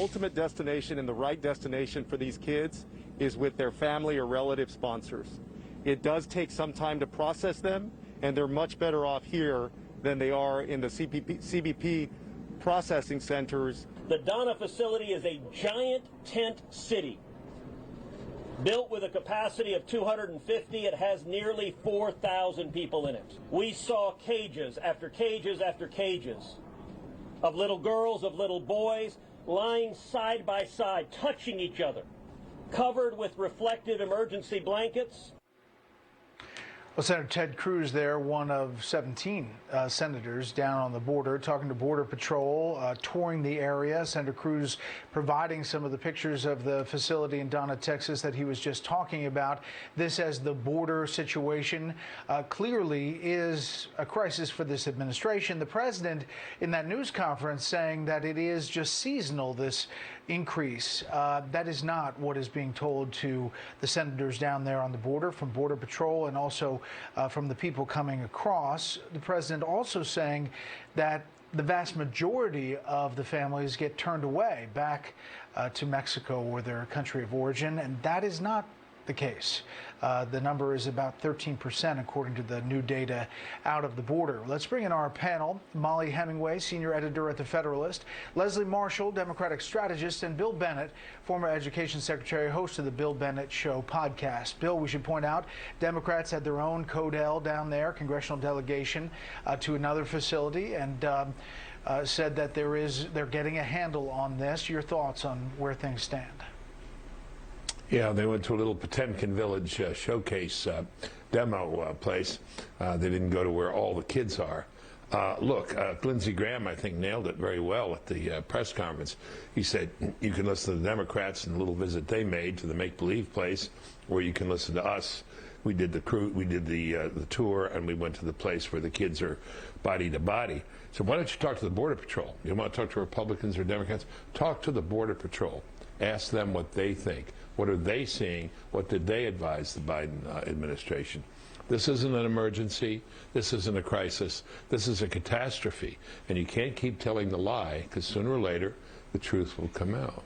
ultimate destination and the right destination for these kids is with their family or relative sponsors. It does take some time to process them, and they're much better off here than they are in the CBP processing centers. The Donna facility is a giant tent city. Built with a capacity of 250, it has nearly 4,000 people in it. We saw cages after cages after cages of little girls, of little boys, lying side by side, touching each other, covered with reflective emergency blankets. Well, Senator Ted Cruz there, one of 17 senators down on the border, talking to Border Patrol, touring the area. Senator Cruz providing some of the pictures of the facility in Donna, Texas that he was just talking about. This as the border situation clearly is a crisis for this administration. The president in that news conference saying that it is just seasonal, this increase. That is not what is being told to the senators down there on the border from Border Patrol and also from the people coming across. The president also saying that the vast majority of the families get turned away back to Mexico or their country of origin, and that is not the case. The number is about 13% according to the new data out of the border. Let's bring in our panel. Molly Hemingway, senior editor at The Federalist, Leslie Marshall, Democratic strategist, and Bill Bennett, former education secretary, host of the Bill Bennett Show podcast. Bill, we should point out, Democrats had their own CODEL down there, congressional delegation to another facility, and said that they're getting a handle on this. Your thoughts on where things stand? Yeah, they went to a little Potemkin Village showcase demo place. They didn't go to where all the kids are. Look, Lindsey Graham, I think, nailed it very well at the press conference. He said you can listen to the Democrats and the little visit they made to the make-believe place, or you can listen to us. We did the tour, and we went to the place where the kids are body to body. So why don't you talk to the Border Patrol? You want to talk to Republicans or Democrats? Talk to the Border Patrol. Ask them what they think. What are they seeing? What did they advise the Biden administration? This isn't an emergency. This isn't a crisis. This is a catastrophe. And you can't keep telling the lie, because sooner or later, the truth will come out.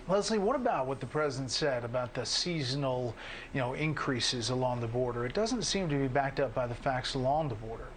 Leslie, what about what the president said about the seasonal, increases along the border? It doesn't seem to be backed up by the facts along the border.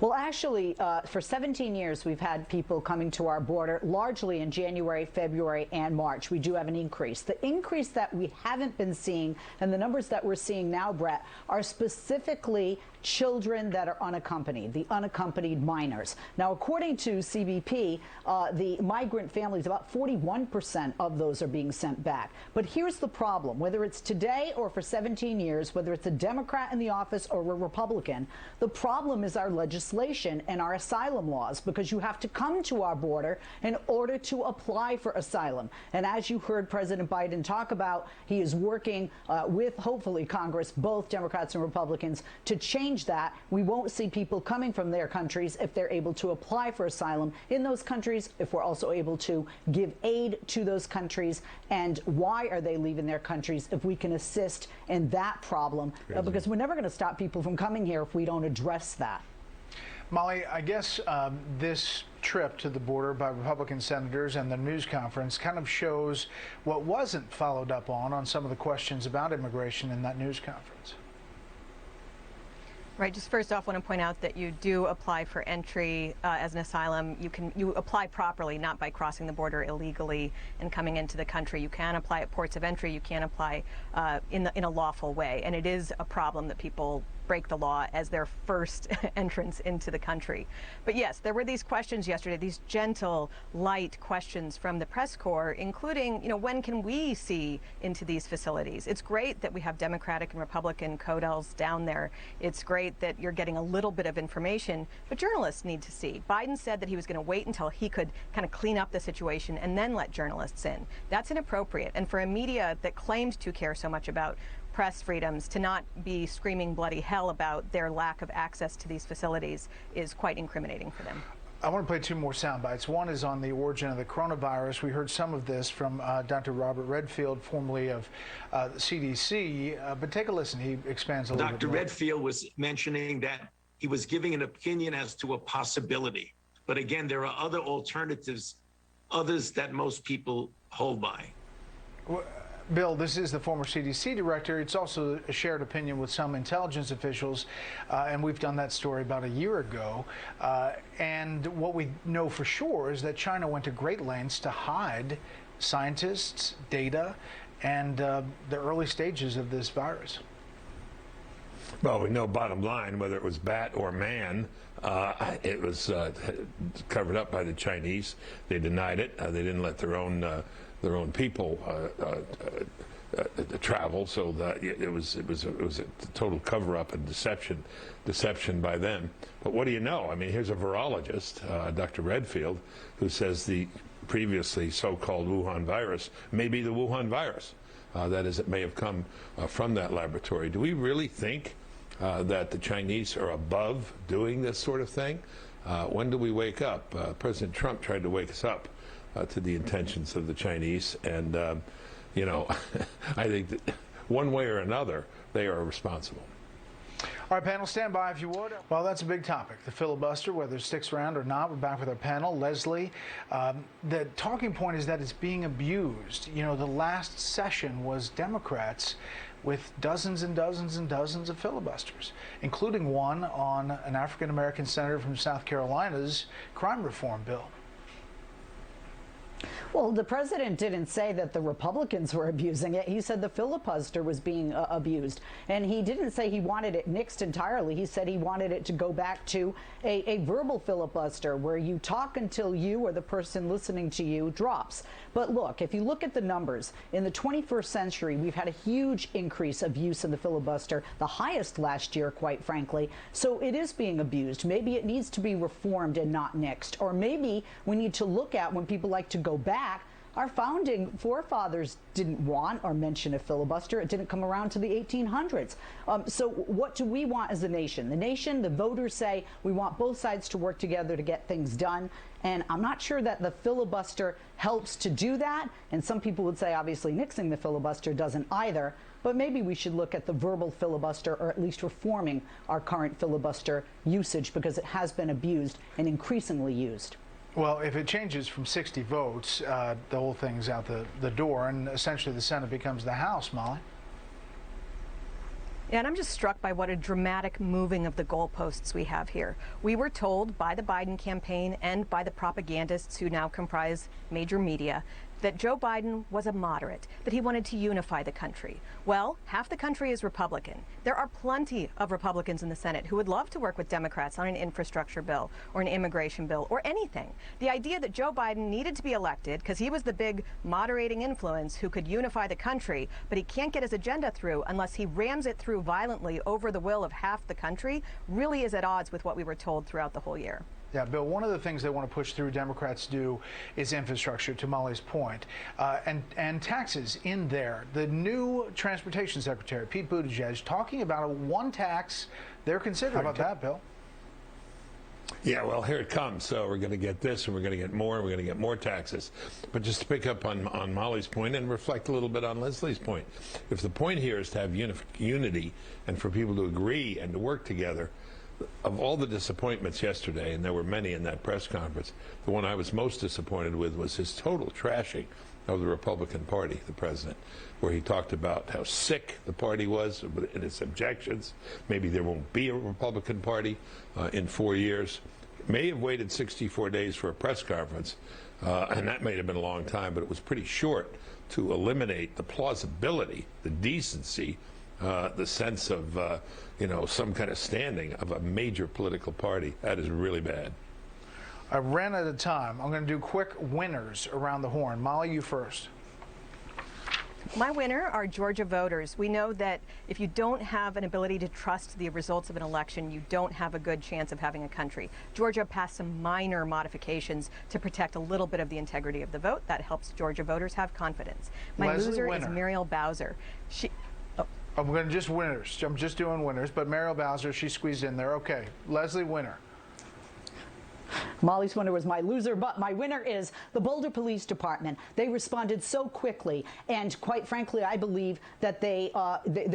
Well, actually, for 17 years, we've had people coming to our border, largely in January, February, and March. We do have an increase. The increase that we haven't been seeing, and the numbers that we're seeing now, Brett, are specifically children that are unaccompanied, the unaccompanied minors. Now, according to CBP, the migrant families, about 41% of those are being sent back. But here's the problem. Whether it's today or for 17 years, whether it's a Democrat in the office or a Republican, the problem is our legislation and our asylum laws, because you have to come to our border in order to apply for asylum. And as you heard President Biden talk about, he is working with, hopefully, Congress, both Democrats and Republicans, to change that. We won't see people coming from their countries if they're able to apply for asylum in those countries, if we're also able to give aid to those countries, and why are they leaving their countries if we can assist in that problem, because we're never going to stop people from coming here if we don't address that. Molly, I guess this trip to the border by Republican senators and the news conference kind of shows what wasn't followed up on some of the questions about immigration in that news conference. Right. Just first off, I want to point out that you do apply for entry as an asylum. You apply properly, not by crossing the border illegally and coming into the country. You can apply at ports of entry. You can apply in a lawful way. And it is a problem that people break the law as their first entrance into the country. But yes, there were these questions yesterday, these gentle, light questions from the press corps, including, when can we see into these facilities? It's great that we have Democratic and Republican CODELs down there. It's great that you're getting a little bit of information, but journalists need to see. Biden said that he was going to wait until he could kind of clean up the situation and then let journalists in. That's inappropriate. And for a media that claimed to care so much about press freedoms to not be screaming bloody hell about their lack of access to these facilities is quite incriminating for them. I want to play two more sound bites. One is on the origin of the coronavirus. We heard some of this from Dr. Robert Redfield, formerly of CDC, but take a listen. He expands a little bit. Dr. Redfield was mentioning that he was giving an opinion as to a possibility. But again, there are other alternatives others that most people hold by. Bill, this is the former CDC director. It's also a shared opinion with some intelligence officials, and we've done that story about a year ago. And what we know for sure is that China went to great lengths to hide scientists, data, and the early stages of this virus. Well, we know bottom line, whether it was bat or man, it was covered up by the Chinese. They denied it. They didn't let their own people travel, so that it was a total cover-up and deception by them. But what do you know? I mean, here's a virologist, Dr. Redfield, who says the previously so-called Wuhan virus may be the Wuhan virus. That is, it may have come from that laboratory. Do we really think that the Chinese are above doing this sort of thing? When do we wake up? President Trump tried to wake us up to the intentions of the Chinese, and you know, I think that one way or another, they are responsible. All right, panel, stand by if you would. Well, that's a big topic, the filibuster, whether it sticks around or not. We're back with our panel. Leslie, the talking point is that it's being abused. You know, the last session was Democrats with dozens and dozens and dozens of filibusters, including one on an African-American senator from South Carolina's crime reform bill. Well, the president didn't say that the Republicans were abusing it. He said the filibuster was being abused. And he didn't say he wanted it nixed entirely. He said he wanted it to go back to a verbal filibuster where you talk until you or the person listening to you drops. But look, if you look at the numbers, in the 21st century, we've had a huge increase of use in the filibuster, the highest last year, quite frankly. So it is being abused. Maybe it needs to be reformed and not nixed. Or maybe we need to look at, when people like to go back, our founding forefathers didn't want or mention a filibuster. It didn't come around to the 1800s. So what do we want as a nation? The nation, the voters say we want both sides to work together to get things done. And I'm not sure that the filibuster helps to do that. And some people would say, obviously, nixing the filibuster doesn't either. But maybe we should look at the verbal filibuster, or at least reforming our current filibuster usage, because it has been abused and increasingly used. Well, if it changes from 60 votes, the whole thing's out the door, and essentially the Senate becomes the House, Molly. Yeah, and I'm just struck by what a dramatic moving of the goalposts we have here. We were told by the Biden campaign and by the propagandists who now comprise major media that Joe Biden was a moderate, that he wanted to unify the country. Well, half the country is Republican. There are plenty of Republicans in the Senate who would love to work with Democrats on an infrastructure bill or an immigration bill or anything. The idea that Joe Biden needed to be elected because he was the big moderating influence who could unify the country, but he can't get his agenda through unless he rams it through violently over the will of half the country, really is at odds with what we were told throughout the whole year. Yeah, Bill, one of the things they want to push through, Democrats do, is infrastructure, to Molly's point, and taxes in there. The new Transportation Secretary, Pete Buttigieg, talking about one tax they're considering. How about that, Bill? Yeah, well, here it comes. So we're going to get this, and we're going to get more, and we're going to get more taxes. But just to pick up on Molly's point and reflect a little bit on Leslie's point, if the point here is to have unity and for people to agree and to work together, of all the disappointments yesterday, and there were many in that press conference, the one I was most disappointed with was his total trashing of the Republican Party, the president, where he talked about how sick the party was in its objections. Maybe there won't be a Republican Party in 4 years. May have waited 64 days for a press conference, and that may have been a long time, but it was pretty short to eliminate the plausibility, the decency, the sense of, some kind of standing of a major political party. That is really bad. I ran out of time. I'm going to do quick winners around the horn. Molly, you first. My winner are Georgia voters. We know that if you don't have an ability to trust the results of an election, you don't have a good chance of having a country. Georgia passed some minor modifications to protect a little bit of the integrity of the vote. That helps Georgia voters have confidence. My loser is Muriel Bowser. I'm going to just winners. I'm just doing winners, but Muriel Bowser, she squeezed in there. Okay, Leslie, winner. Molly's winner was my loser, but my winner is the Boulder Police Department. They responded so quickly, and quite frankly, I believe that there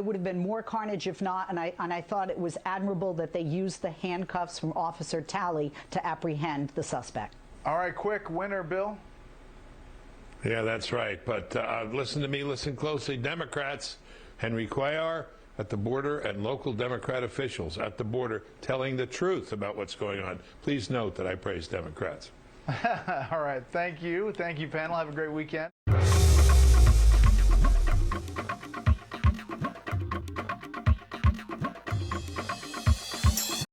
would have been more carnage if not, and I thought it was admirable that they used the handcuffs from Officer Talley to apprehend the suspect. All right, quick winner, Bill. Yeah, that's right. But listen to me, listen closely. Democrats, Henry Cuellar at the border and local Democrat officials at the border telling the truth about what's going on. Please note that I praise Democrats. All right. Thank you. Thank you, panel. Have a great weekend.